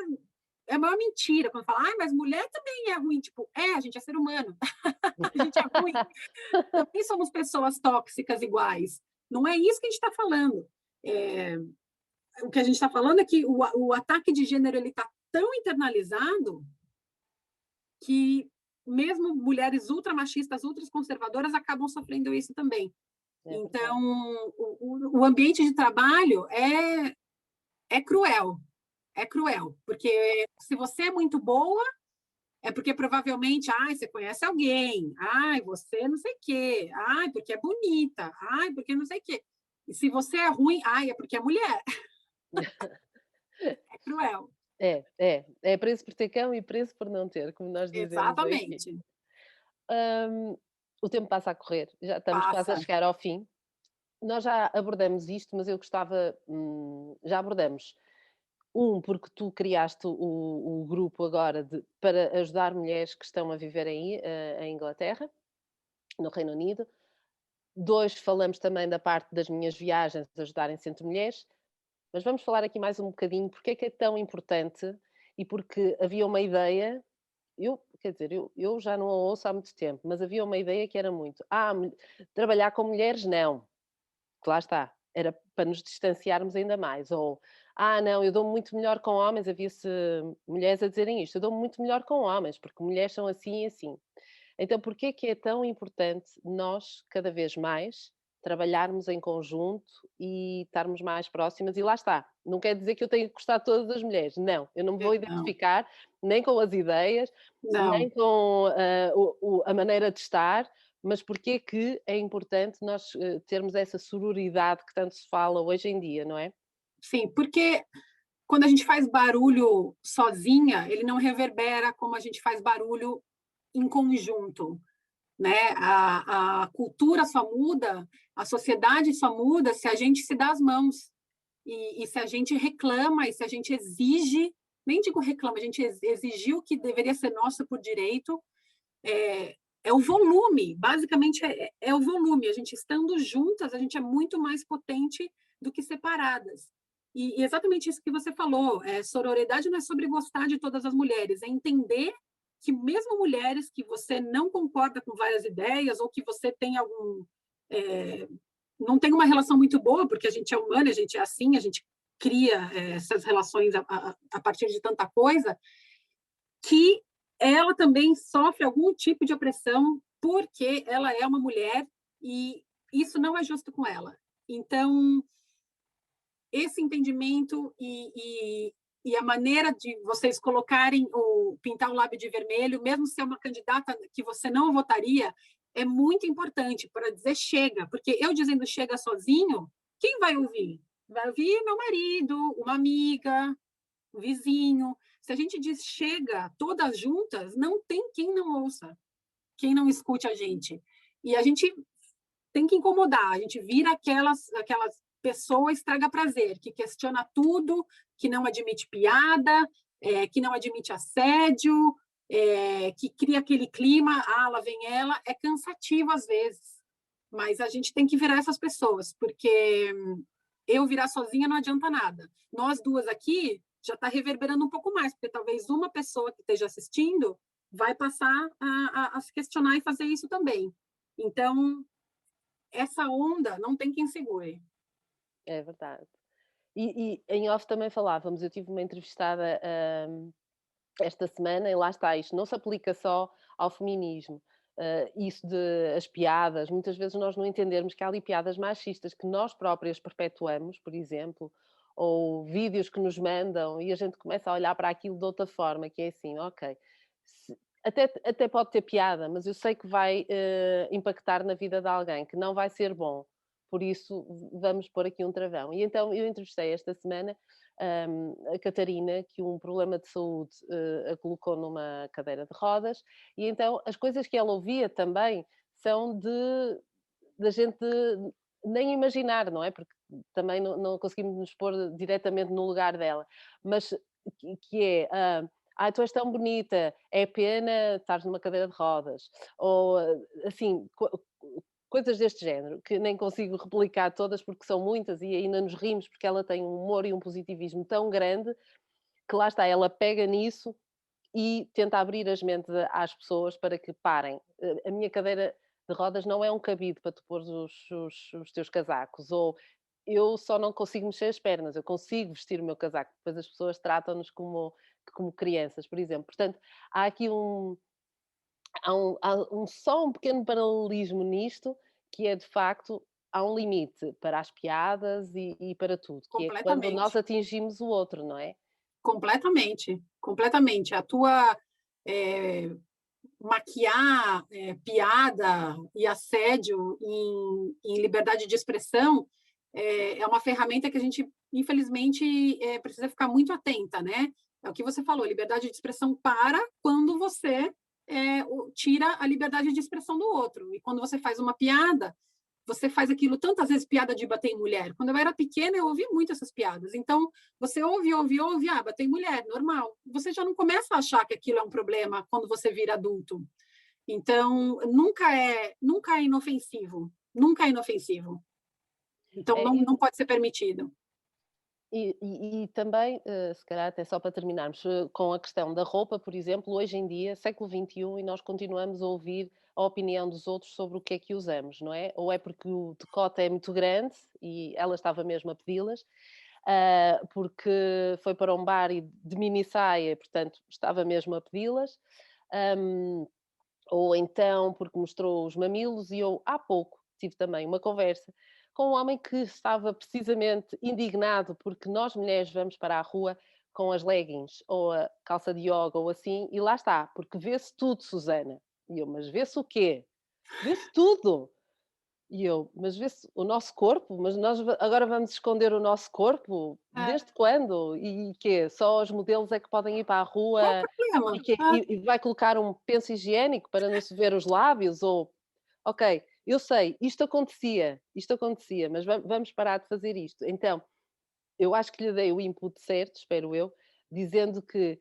mentira quando fala, mas mulher também é ruim. Tipo, a gente é ser humano, a gente é ruim. Também somos pessoas tóxicas iguais. Não é isso que a gente está falando. O que a gente está falando é que o ataque de gênero ele está tão internalizado que mesmo mulheres ultramachistas, ultraconservadoras acabam sofrendo isso também. É Então, verdade. o ambiente de trabalho é cruel, porque se você é muito boa, é porque provavelmente, você conhece alguém, você não sei o quê, porque é bonita, porque não sei o quê. E se você é ruim, é porque é mulher. É cruel. É preço por ter cão e preço por não ter, como nós dizemos aqui. Exatamente. Hum, O tempo passa a correr, já estamos quase a Passa. chegar ao fim. Nós já abordamos isto, mas eu gostava, já abordamos. Porque tu criaste o grupo agora para ajudar mulheres que estão a viver em Inglaterra, no Reino Unido. 2, falamos também da parte das minhas viagens, de ajudarem-se entre mulheres. Mas vamos falar aqui mais um bocadinho, porque é que é tão importante e porque havia uma ideia, quer dizer, eu já não a ouço há muito tempo, mas havia uma ideia que era muito: trabalhar com mulheres não, que lá está, era para nos distanciarmos ainda mais, ou não, eu dou-me muito melhor com homens, havia-se mulheres a dizerem isto, eu dou-me muito melhor com homens, porque mulheres são assim e assim. Então, porquê que é tão importante nós, cada vez mais, trabalharmos em conjunto e estarmos mais próximas? E lá está, não quer dizer que eu tenha que gostar de todas as mulheres, não, eu não me vou Não, identificar nem com as ideias, nem não. com a maneira de estar, mas porquê que é importante nós termos essa sororidade que tanto se fala hoje em dia, não é? Sim, porque quando a gente faz barulho sozinha, ele não reverbera como a gente faz barulho em conjunto, né? A cultura só muda, a sociedade só muda se a gente se dá as mãos e se a gente reclama e se a gente exige, nem digo reclama, a gente exigiu que deveria ser nosso por direito, é o volume, basicamente é o volume. A gente estando juntas, a gente é muito mais potente do que separadas. E exatamente isso que você falou, sororidade não é sobre gostar de todas as mulheres, é entender que mesmo mulheres que você não concorda com várias ideias ou que você tem não tem uma relação muito boa, porque a gente é humana, a gente é assim, a gente cria essas relações a partir de tanta coisa, que ela também sofre algum tipo de opressão porque ela é uma mulher e isso não é justo com ela. Então, esse entendimento e a maneira de vocês colocarem pintar o lábio de vermelho, mesmo se é uma candidata que você não votaria, é muito importante para dizer chega, porque eu dizendo chega sozinho, quem vai ouvir? Vai ouvir meu marido, uma amiga, um vizinho. Se a gente diz chega todas juntas, não tem quem não ouça, quem não escute a gente. E a gente tem que incomodar, a gente vira aquelas pessoa estraga prazer, que questiona tudo, que não admite piada, que não admite assédio, que cria aquele clima, lá vem ela, é cansativo às vezes, mas a gente tem que virar essas pessoas, porque eu virar sozinha não adianta nada. Nós duas aqui já está reverberando um pouco mais, porque talvez uma pessoa que esteja assistindo vai passar a se questionar e fazer isso também. Então, essa onda não tem quem segure. É verdade. E em off também falávamos, eu tive uma entrevistada, esta semana e lá está, isto não se aplica só ao feminismo. Isso de as piadas, muitas vezes nós não entendermos que há ali piadas machistas que nós próprias perpetuamos, por exemplo, ou vídeos que nos mandam e a gente começa a olhar para aquilo de outra forma, que é assim, ok, até pode ter piada, mas eu sei que vai impactar na vida de alguém, que não vai ser bom. Por isso, vamos pôr aqui um travão. E então eu entrevistei esta semana a Catarina, que um problema de saúde a colocou numa cadeira de rodas, e então as coisas que ela ouvia também são da gente nem imaginar, não é? Porque também não conseguimos nos pôr diretamente no lugar dela, mas que é. Tu és tão bonita, é pena estar numa cadeira de rodas. Ou, assim, coisas deste género, que nem consigo replicar todas porque são muitas e ainda nos rimos porque ela tem um humor e um positivismo tão grande que lá está, ela pega nisso e tenta abrir as mentes às pessoas para que parem. A minha cadeira de rodas não é um cabide para tu pôr os teus casacos, ou eu só não consigo mexer as pernas, eu consigo vestir o meu casaco, depois as pessoas tratam-nos como crianças, por exemplo. Portanto, há aqui só um pequeno paralelismo nisto, que é de facto, há um limite para as piadas e para tudo, que é quando nós Completamente. atingimos o outro, não é? Completamente. Completamente. A tua maquiar piada e assédio em liberdade de expressão é uma ferramenta que a gente, infelizmente, precisa ficar muito atenta, né? É o que você falou, liberdade de expressão para quando você tira a liberdade de expressão do outro. E quando você faz uma piada, você faz aquilo tantas vezes, piada de bater em mulher. Quando eu era pequena, eu ouvi muito essas piadas. Então, você ouve, bater em mulher, normal. Você já não começa a achar que aquilo é um problema quando você vira adulto. Então, nunca é inofensivo. Nunca é inofensivo. Então, É, não pode ser permitido. e também, se calhar até só para terminarmos, com a questão da roupa, por exemplo, hoje em dia, século XXI, e nós continuamos a ouvir a opinião dos outros sobre o que é que usamos, não é? Ou é porque o decote é muito grande e ela estava mesmo a pedi-las, porque foi para um bar e de mini saia, portanto, estava mesmo a pedi-las, ou então porque mostrou os mamilos, e eu há pouco tive também uma conversa com um homem que estava precisamente indignado porque nós mulheres vamos para a rua com as leggings ou a calça de yoga ou assim, e lá está, porque vê-se tudo, Susana. E eu, mas vê-se o quê? Vê-se tudo. E eu, mas vê-se o nosso corpo? Mas nós agora vamos esconder o nosso corpo? É, Desde quando? E quê? Só os modelos é que podem ir para a qual o rua problema? e, e vai colocar um penso higiênico para não se ver os lábios? Ou, ok, eu sei, isto acontecia, mas vamos parar de fazer isto. Então, eu acho que lhe dei o input certo, espero eu, dizendo que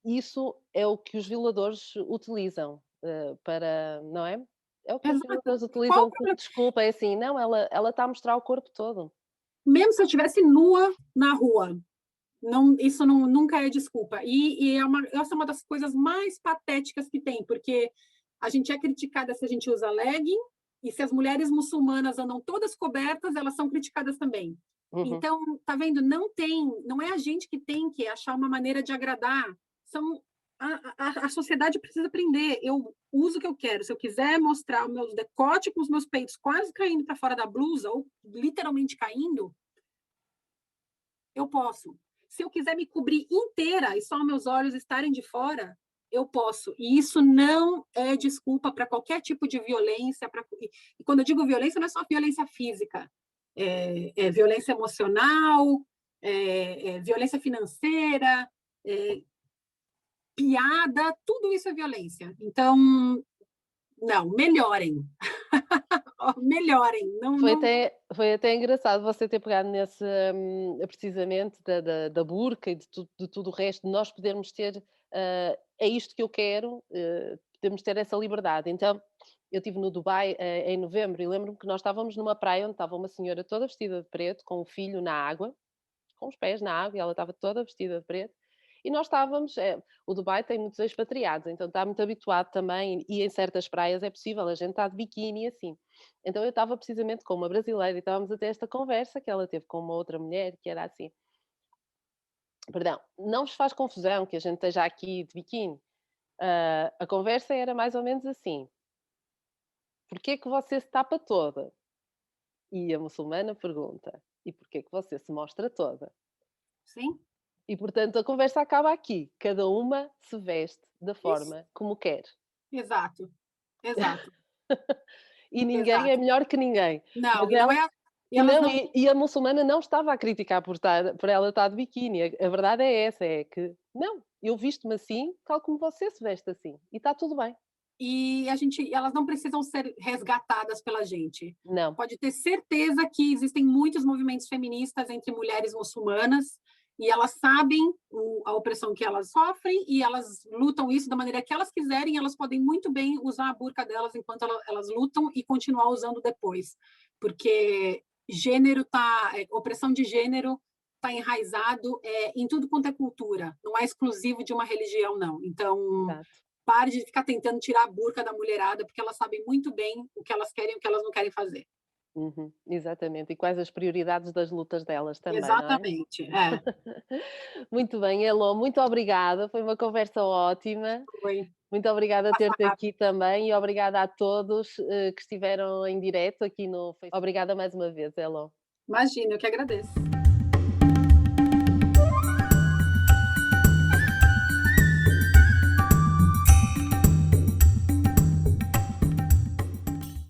isso é o que os violadores utilizam, para, não é? É o que os Exato. violadores Qual o utilizam como problema? desculpa, é assim, não, ela está a mostrar o corpo todo. Mesmo se eu estivesse nua na rua, isso nunca é desculpa. Essa é uma das coisas mais patéticas que tem, porque a gente é criticada se a gente usa legging, e se as mulheres muçulmanas andam todas cobertas, elas são criticadas também. Uhum. Então, tá vendo? Não é a gente que tem que achar uma maneira de agradar. A sociedade precisa aprender. Eu uso o que eu quero. Se eu quiser mostrar o meu decote com os meus peitos quase caindo para fora da blusa, ou literalmente caindo, eu posso. Se eu quiser me cobrir inteira e só meus olhos estarem de fora, eu posso. E isso não é desculpa para qualquer tipo de violência. E quando eu digo violência, não é só violência física, é violência emocional, violência financeira, piada, tudo isso é violência. Então, não, melhorem. Melhorem. Não, não... Foi até engraçado você ter pegado nesse, precisamente da burca e de tudo o resto, de nós podermos ter, é isto que eu quero, podemos ter essa liberdade. Então, eu estive no Dubai, em novembro, e lembro-me que nós estávamos numa praia onde estava uma senhora toda vestida de preto, com o filho na água, com os pés na água, e ela estava toda vestida de preto. E nós estávamos, o Dubai tem muitos expatriados, então está muito habituado também, e em certas praias é possível, a gente está de biquíni assim. Então eu estava precisamente com uma brasileira e estávamos a ter esta conversa que ela teve com uma outra mulher, que era assim: perdão, não vos faz confusão que a gente esteja aqui de biquíni? A conversa era mais ou menos assim: porquê é que você se tapa toda? E a muçulmana pergunta: e porquê é que você se mostra toda? Sim, E portanto a conversa acaba aqui, cada uma se veste da isso. forma como quer. Exato. Exato. E ninguém é Exato. melhor que ninguém. Não, Mas e não ela é. E e elas não, não. e a muçulmana não estava a criticar por ela estar de biquíni. A verdade é essa, é que não, eu visto-me assim, tal como você se veste assim, e está tudo bem. Elas não precisam ser resgatadas pela gente. Não, Pode ter certeza que existem muitos movimentos feministas entre mulheres muçulmanas, e elas sabem a opressão que elas sofrem, e elas lutam isso da maneira que elas quiserem. Elas podem muito bem usar a burca delas enquanto elas lutam e continuar usando depois, porque opressão de gênero está enraizado em tudo quanto é cultura, não é exclusivo de uma religião, não. Então, exato. pare de ficar tentando tirar a burca da mulherada, porque elas sabem muito bem o que elas querem e o que elas não querem fazer. Uhum, exatamente. E quais as prioridades das lutas delas também, não é? Exatamente. É. Muito bem, Elô, muito obrigada, foi uma conversa ótima. Foi. Muito obrigada a Passa ter-te rápido. aqui também e obrigada a todos, que estiveram em direto aqui no Face. Obrigada mais uma vez, Elô. Imagina, eu que agradeço.